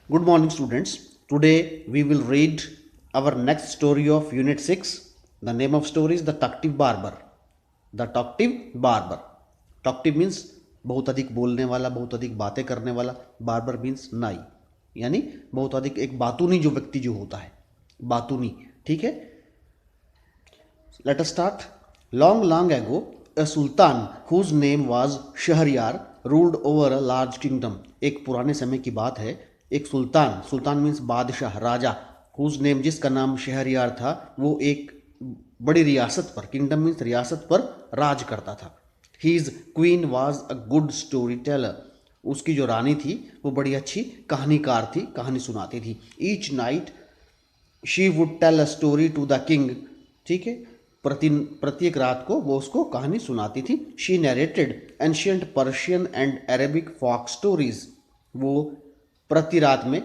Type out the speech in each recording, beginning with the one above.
Good morning, students. Today we will read our next story of Unit 6. The name of story is The Talkative Barber. The Talkative Barber. Talkative means बहुत अधिक बोलने वाला, बहुत अधिक बातें करने वाला. बार्बर मीन्स नाई, यानी बहुत अधिक एक बातूनी जो व्यक्ति जो होता है, बातूनी. ठीक है. Let us start. Long, long ago, a sultan whose name was Shahryar ruled over a large kingdom. एक पुराने समय की बात है. एक सुल्तान, सुल्तान मीन्स बादशाह, राजा, हुज नेम जिसका नाम शहरयार था, वो एक बड़ी रियासत पर, किंगडम मीन्स रियासत पर राज करता था. His queen was a good story teller. उसकी जो रानी थी वो बड़ी अच्छी कहानीकार थी, कहानी सुनाती थी. Each night she would tell a story to the king. ठीक है. प्रत्येक रात को वो उसको कहानी सुनाती थी. She narrated ancient Persian and Arabic folk stories. वो प्रति रात में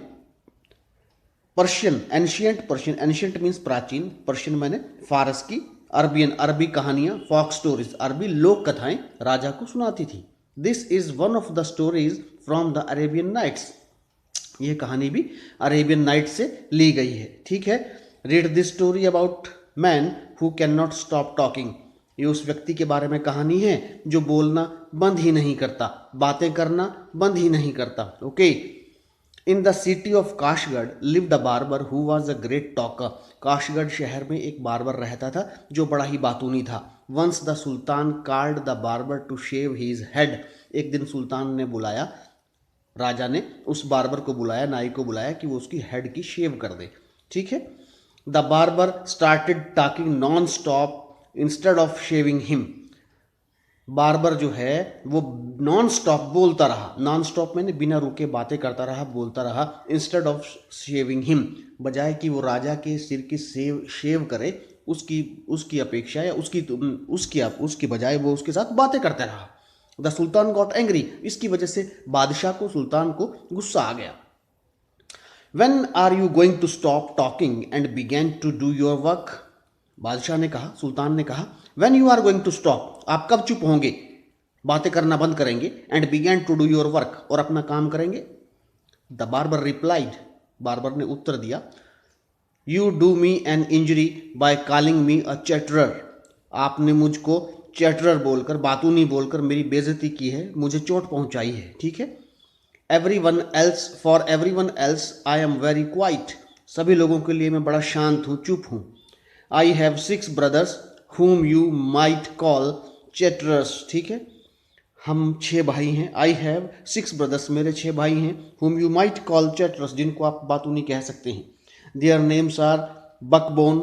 Persian, ancient Persian, ancient means प्राचीन, पर्शियन मैंने फारस की, अरबियन अरबी कहानियां, फॉक स्टोरीज अरबी लोक कथाएं राजा को सुनाती थी. This is one of the stories from the Arabian Nights. ये कहानी भी अरेबियन नाइट से ली गई है. ठीक है. Read this story about man who can not stop talking. ये उस व्यक्ति के बारे में कहानी है जो बोलना बंद ही नहीं करता, बातें करना बंद ही नहीं करता. Okay. In the city of काशगढ़ lived a barber who was a great talker. काशगढ़ शहर में एक बार्बर रहता था जो बड़ा ही बातूनी था. Once the sultan called the barber to shave his head. एक दिन सुल्तान ने बुलाया, राजा ने उस बार्बर को बुलाया, नाई को बुलाया कि वो उसकी हेड की शेव कर दे. ठीक है. The barber started talking non stop instead of shaving him. Barber जो है वो नॉन स्टॉप बोलता रहा. नॉन स्टॉप मैंने बिना रुके बातें करता रहा, बोलता रहा. इंस्टेड ऑफ शेविंग हिम, बजाय कि वो राजा के सिर की शेव करे, उसकी उसकी अपेक्षा या उसकी बजाय वो उसके साथ बातें करता रहा. The sultan got angry. इसकी वजह से बादशाह को, सुल्तान को गुस्सा आ गया. When are you going to stop talking and began to do your work. बादशाह ने कहा, सुल्तान ने कहा, when you are going to stop, आप कब चुप होंगे, बातें करना बंद करेंगे, and began to do your work, और अपना काम करेंगे. The barber replied. बार्बर ने उत्तर दिया, you do me an injury by calling me a chatterer. आपने मुझको चैटरर बोलकर, बातूनी बोलकर मेरी बेइज्जती की है, मुझे चोट पहुंचाई है. ठीक है. For every one else I am very quite. सभी लोगों के लिए मैं बड़ा शांत हूँ, चुप हूँ. I have 6 brothers whom you might call chatterers. ठीक है. हम 6 भाई हैं. आई हैव 6 ब्रदर्स, मेरे 6 भाई हैं. whom you might call chatterers, जिनको आप बातूनी कह सकते हैं. their names are बकबोन,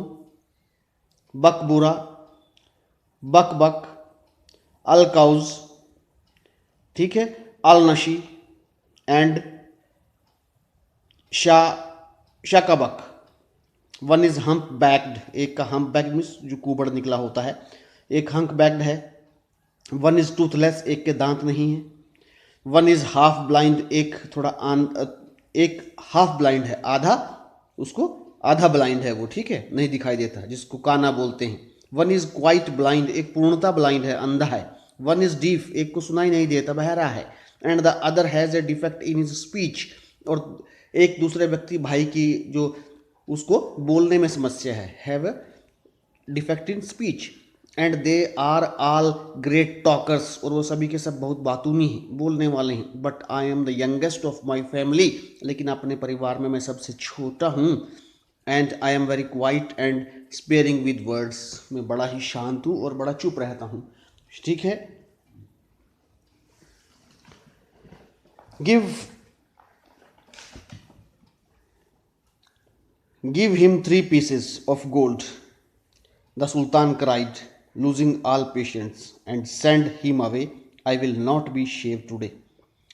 बकबूरा, बकबक, अलकाउज, ठीक है, अलनशी एंड शाकबक. One is hump backed. एक का हम्प बैक्ड मीन्स जो कुबड़ निकला होता है, एक हम्प बैक्ड है. वन इज टूथलेस, एक के दांत नहीं है. वन इज हाफ ब्लाइंड, एक हाफ ब्लाइंड है, आधा, उसको आधा ब्लाइंड है वो. ठीक है, नहीं दिखाई देता, जिसको काना बोलते हैं. वन इज क्वाइट ब्लाइंड, एक पूर्णता ब्लाइंड है, अंधा है. वन इज डीफ, एक को सुनाई नहीं देता, बहरा है. And the other has a defect in his speech. और एक दूसरे व्यक्ति भाई की जो उसको बोलने में समस्या है, have a defect in speech. And they are all great talkers, और वो सभी के सब बहुत बातूनी हैं, बोलने वाले हैं. But I am the youngest of my family, लेकिन अपने परिवार में मैं सबसे छोटा हूँ. And I am very quiet and sparing with words. मैं बड़ा ही शांत हूँ और बड़ा चुप रहता हूँ. ठीक है. Give him 3 pieces of gold, the Sultan cried, losing all patience, and send him away. I will not be shaved today.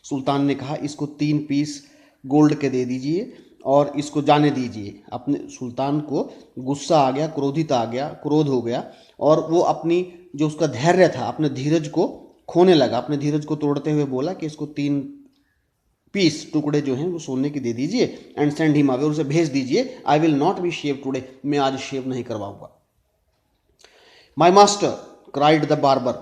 सुल्तान ने कहा, इसको 3 पीस गोल्ड के दे दीजिए और इसको जाने दीजिए. अपने सुल्तान को गुस्सा आ गया, क्रोधित आ गया, क्रोध हो गया, और वो अपनी जो उसका धैर्य था, अपने धीरज को खोने लगा. अपने धीरज को तोड़ते हुए बोला कि इसको 3 पीस, टुकड़े जो हैं वो सोने के दे दीजिए. एंड सेंड हिम अवे, उसे भेज दीजिए. I will not be shave today, मैं आज शेव नहीं करवाऊंगा. My master cried the barber.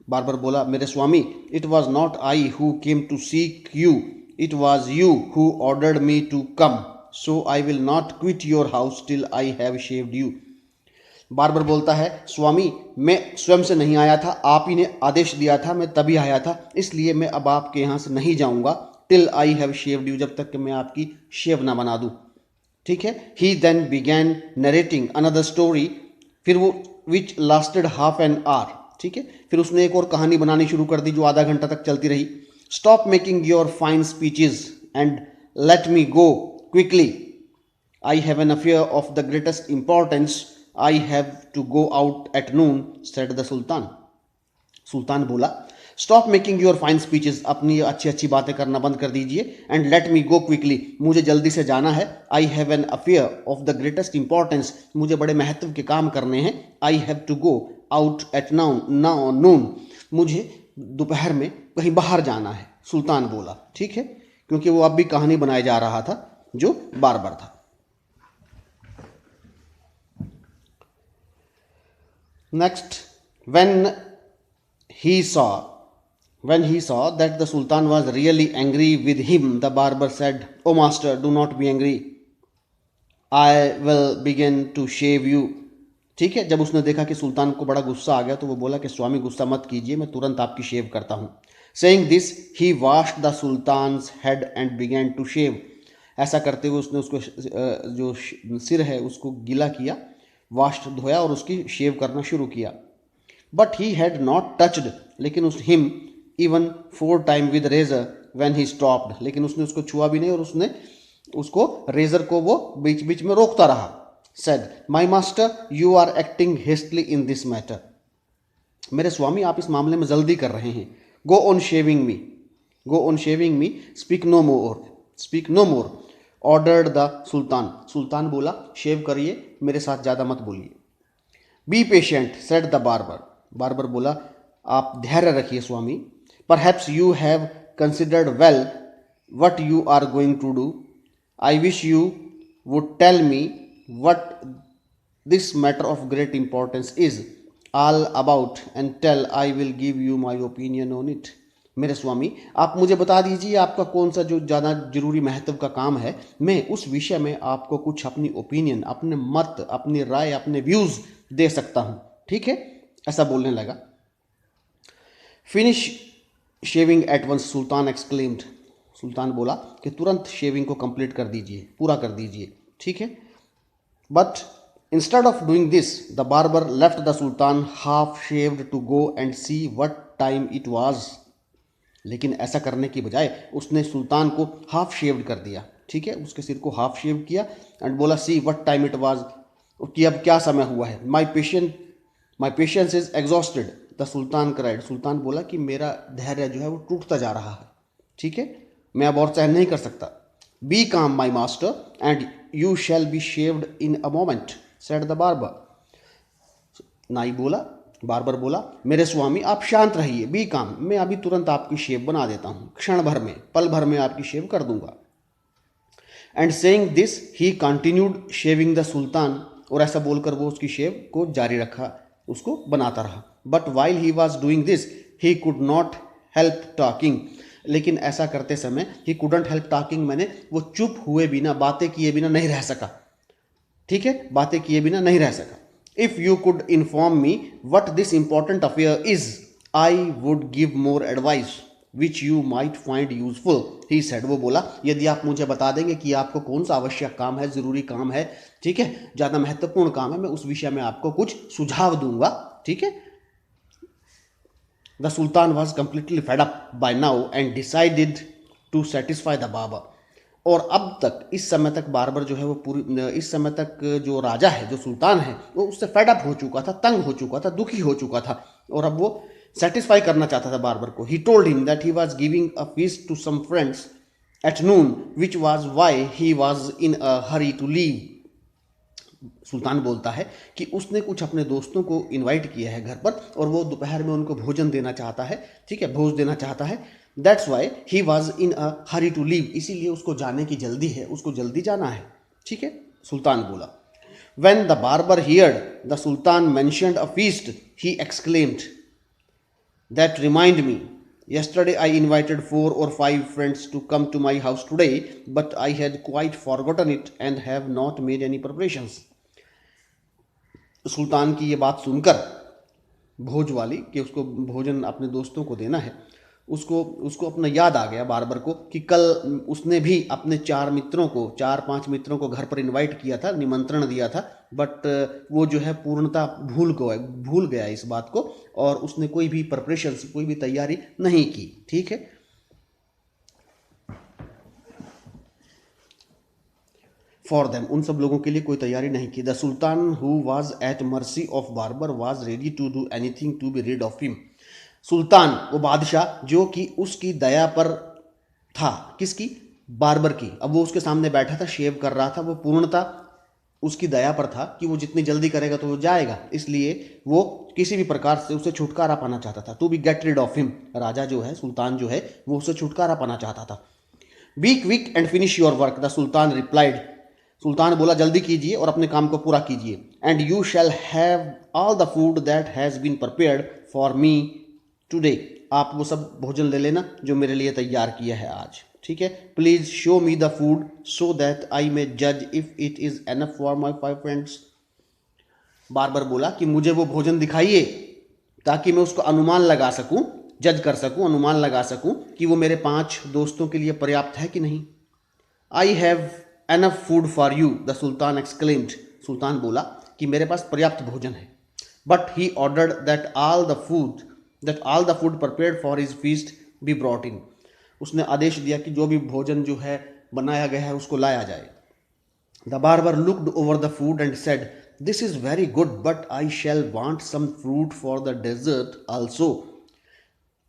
Barber बोला, मेरे स्वामी, it was not I who came to seek you. It was you who ordered me to come, so I will not quit your house till I have shaved you. Barber बोलता है, स्वामी मैं स्वयं से नहीं आया था, आप ही ने आदेश दिया था, मैं तभी आया था, इसलिए मैं अब आपके यहाँ से नहीं जाऊंगा till I have shaved you, जब तक कि मैं आपकी शेव ना बना दूँ. ठीक है. He then began narrating another story, फिर वो which lasted half an hour. ठीक है. फिर उसने एक और कहानी बनानी शुरू कर दी जो आधा घंटा तक चलती रही. Stop making your fine speeches and let me go quickly, I have an affair of the greatest importance, I have to go out at noon, said the sultan. सुल्तान बोला, stop making your fine speeches, अपनी अच्छी अच्छी बातें करना बंद कर दीजिए, and let me go quickly, मुझे जल्दी से जाना है. I have an affair of the greatest importance, मुझे बड़े महत्व के काम करने हैं. I have to go out at noon, मुझे दोपहर में कहीं बाहर जाना है, सुल्तान बोला. ठीक है. क्योंकि वो अब भी कहानी बनाए जा रहा था जो बार्बर था. Next, when he saw that the sultan was really angry with him, the barber said, "O master, do not be angry, I will begin to shave you." ठीक है. जब उसने देखा कि सुल्तान को बड़ा गुस्सा आ गया तो वो बोला कि स्वामी गुस्सा मत कीजिए, मैं तुरंत आपकी शेव करता हूँ. Saying this, he washed the sultan's head and began to shave. ऐसा करते हुए उसने उसको जो सिर है उसको गीला किया, वाश्ड धोया और उसकी शेव करना शुरू किया. But he had not touched, लेकिन उस him even 4 time with razor when he stopped, लेकिन उसने उसको छुआ भी नहीं और उसने उसको रेजर को वो बीच बीच में रोकता रहा. Said, my master you are acting hastily in this matter, मेरे स्वामी आप इस मामले में जल्दी कर रहे हैं. Go on shaving me, speak no more, ordered the sultan. सुल्तान बोला, शेव करिए, मेरे साथ ज़्यादा मत बोलिए. Be patient, said the barber barber, आप धैर्य रखिए स्वामी. Perhaps you have considered well what you are going to do, I wish you would tell me what this matter of great importance is all about and tell I will give you my opinion on it. मेरे स्वामी आप मुझे बता दीजिए आपका कौन सा जो ज़्यादा जरूरी महत्व का काम है, मैं उस विषय में आपको कुछ अपनी ओपिनियन, अपने मत, अपनी राय, अपने व्यूज़ दे सकता हूँ. ठीक है. ऐसा बोलने लगा. फिनिश शेविंग एट वंस, सुल्तान एक्सक्लेम्ड. सुल्तान बोला कि तुरंत शेविंग को कंप्लीट कर दीजिए, पूरा कर दीजिए. ठीक है. But instead of doing this the barber left the sultan half shaved to go and see what time it was. लेकिन ऐसा करने की बजाय उसने सुल्तान को हाफ शेव्ड कर दिया. ठीक है. उसके सिर को हाफ शेव किया एंड बोला, see what time it was, कि अब क्या समय हुआ है. My patience is exhausted, the sultan cried. सुल्तान बोला कि मेरा धैर्य जो है वो टूटता जा रहा है. ठीक है. मैं अब और सहन नहीं कर सकता. बी काम my master and you shall be shaved in a moment, said the barber. Barber बोला, मेरे स्वामी आप शांत रहिए, बी काम, मैं अभी तुरंत आपकी शेव बना देता हूँ, क्षण भर में, पल भर में आपकी शेव कर दूंगा. And saying this he continued shaving the sultan, और ऐसा बोलकर वो उसकी शेव को जारी रखा, उसको बनाता रहा. But while he was doing this he could not help talking, लेकिन ऐसा करते समय ही कुडंट हेल्प टॉकिंग, मैंने वो चुप हुए बिना, बातें किए बिना नहीं रह सका. ठीक है. बातें किए बिना नहीं रह सका. If you could inform me what this important affair is I would give more advice which you might find useful, he said. वो बोला, यदि आप मुझे बता देंगे कि आपको कौन सा आवश्यक काम है, ज़रूरी काम है, ठीक है, ज़्यादा महत्वपूर्ण काम है, मैं उस विषय में आपको कुछ सुझाव दूंगा. ठीक है. The sultan was completely fed up by now and decided to satisfy the barber. और अब तक, इस समय तक बार्बर जो है वो इस समय तक जो राजा है, जो सुल्तान है, वो उससे फेड अप हो चुका था, तंग हो चुका था, दुखी हो चुका था, और अब वो सेटिस्फाई करना चाहता था बार्बर को. He told him that he was giving a feast to some friends at noon which was why he was in a hurry to leave. सुल्तान बोलता है कि उसने कुछ अपने दोस्तों को इनवाइट किया है घर पर, और वो दोपहर में उनको भोजन देना चाहता है. ठीक है, भोज देना चाहता है. That's why he was in a hurry to leave, इसीलिए उसको जाने की जल्दी है, उसको जल्दी जाना है. ठीक है. सुल्तान बोला. When the barber heard the Sultan mentioned a feast, he exclaimed, "That remind me, Yesterday I invited 4 or 5 friends to come to my house today, but I had quite forgotten it and have not made any preparations. सुल्तान की ये बात सुनकर भोज वाली कि उसको भोजन अपने दोस्तों को देना है, उसको उसको अपना याद आ गया बार्बर को कि कल उसने भी अपने 4-5 मित्रों को घर पर इनवाइट किया था, निमंत्रण दिया था, बट वो जो है पूर्णतः भूल गया इस बात को, और उसने कोई भी प्रिपरेशंस, कोई भी तैयारी नहीं की। ठीक है, फॉर देम, उन सब लोगों के लिए कोई तैयारी नहीं की। The sultan who was at mercy of barber was ready to do anything to be rid of him. सुल्तान, वो बादशाह जो कि उसकी दया पर था, किसकी? बार्बर की। अब वो उसके सामने बैठा था, शेव कर रहा था, वो पूर्णतः उसकी दया पर था कि वो जितनी जल्दी करेगा तो वो जाएगा, इसलिए वो किसी भी प्रकार से उसे छुटकारा पाना चाहता था। To be get rid of him, राजा जो है, सुल्तान जो है, वो उसे छुटकारा पाना चाहता था। Be quick and finish your work, the sultan replied, सुल्तान बोला जल्दी कीजिए और अपने काम को पूरा कीजिए। And you shall have all the food that has been prepared for me today, आप वो सब भोजन ले लेना जो मेरे लिए तैयार किया है आज। ठीक है, please show me the food so that I may जज if it is enough for my 5 friends. Barber बोला कि मुझे वो भोजन दिखाइए ताकि मैं उसको अनुमान लगा सकूं, जज कर सकूं, अनुमान लगा सकूं कि वो मेरे 5 दोस्तों के लिए पर्याप्त है कि नहीं। I have enough food for you, the sultan exclaimed, सुल्तान बोला कि मेरे पास पर्याप्त भोजन है। But he ordered that all the food prepared for his feast be brought in, उसने आदेश दिया कि जो भी भोजन जो है बनाया गया है उसको लाया जाए। The barber looked over the food and said, this is very good but I shall want some fruit for the dessert also.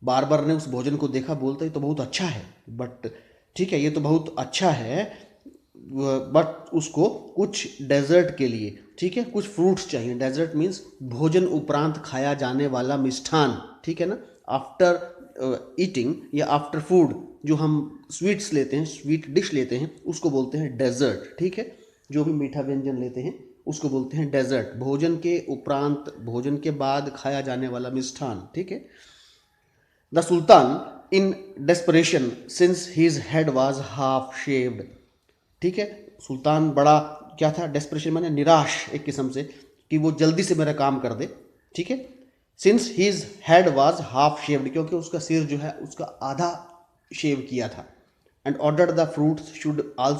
Barber ने उस भोजन को देखा, बोलता ये तो बहुत अच्छा है, बट ठीक है, ये तो बहुत अच्छा है, बट उसको कुछ डेजर्ट के लिए, ठीक है, कुछ फ्रूट्स चाहिए। डेजर्ट मीन्स भोजन उपरांत खाया जाने वाला मिष्ठान, ठीक है ना, आफ्टर ईटिंग या आफ्टर फूड जो हम स्वीट्स लेते हैं, स्वीट डिश लेते हैं, उसको बोलते हैं डेजर्ट। ठीक है, जो भी मीठा व्यंजन लेते हैं उसको बोलते हैं डेजर्ट, भोजन के उपरांत, भोजन के बाद खाया जाने वाला मिष्ठान। ठीक है, the Sultan in desperation since his head was half shaved, ठीक है, सुल्तान बड़ा क्या था, डेस्परेशन माने निराश एक किस्म से कि वो जल्दी से मेरा काम कर दे। ठीक है, since his head was half shaved, क्योंकि उसका सिर जो है उसका आधा शेव किया था। And ordered the fruits should also